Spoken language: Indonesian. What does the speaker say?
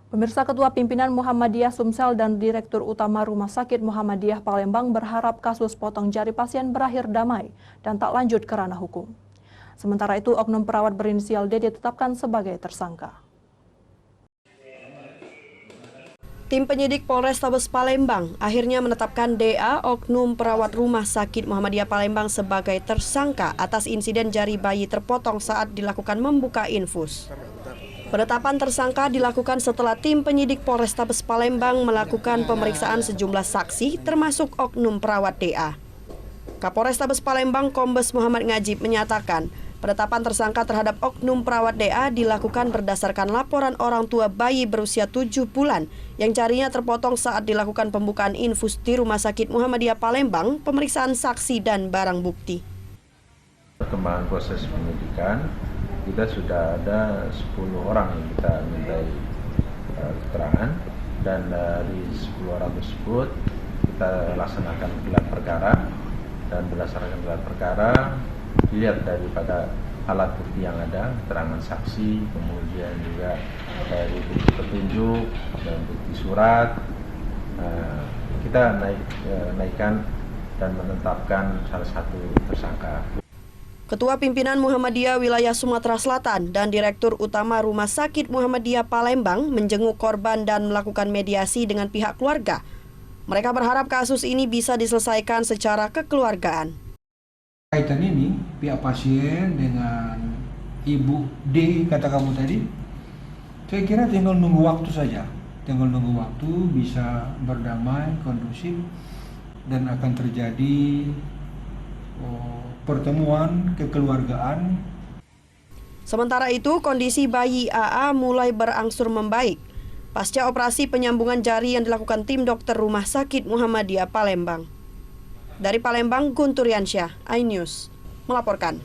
Pemirsa, Ketua Pimpinan Muhammadiyah Sumsel dan Direktur Utama Rumah Sakit Muhammadiyah Palembang berharap kasus potong jari pasien berakhir damai dan tak lanjut ke ranah hukum. Sementara itu, oknum perawat berinisial D ditetapkan sebagai tersangka. Tim penyidik Polrestabes Palembang akhirnya menetapkan DA, oknum perawat Rumah Sakit Muhammadiyah Palembang, sebagai tersangka atas insiden jari bayi terpotong saat dilakukan membuka infus. Penetapan tersangka dilakukan setelah tim penyidik Polrestabes Palembang melakukan pemeriksaan sejumlah saksi termasuk oknum perawat DA. Kapolrestabes Palembang Kombes Muhammad Ngajib menyatakan, penetapan tersangka terhadap oknum perawat DA dilakukan berdasarkan laporan orang tua bayi berusia 7 bulan yang jarinya terpotong saat dilakukan pembukaan infus di Rumah Sakit Muhammadiyah Palembang, pemeriksaan saksi dan barang bukti. Perkembangan proses penyidikan, kita sudah ada 10 orang yang kita mintai keterangan, dan dari 10 orang tersebut kita laksanakan gelar perkara, dan berdasarkan gelar perkara dilihat daripada alat bukti yang ada, keterangan saksi, kemudian juga dari bukti petunjuk dan bukti surat, kita naikkan dan menetapkan salah satu tersangka. Ketua Pimpinan Muhammadiyah Wilayah Sumatera Selatan dan Direktur Utama Rumah Sakit Muhammadiyah Palembang menjenguk korban dan melakukan mediasi dengan pihak keluarga. Mereka berharap kasus ini bisa diselesaikan secara kekeluargaan. Kaitan ini, pihak pasien dengan Ibu D, kata kamu tadi, saya kira tinggal nunggu waktu saja. Tinggal nunggu waktu, bisa berdamai, kondusif, dan akan terjadi pertemuan kekeluargaan. Sementara itu, kondisi bayi AA mulai berangsur membaik pasca operasi penyambungan jari yang dilakukan tim dokter Rumah Sakit Muhammadiyah Palembang. Dari Palembang, Guntur Yansyah, iNews melaporkan.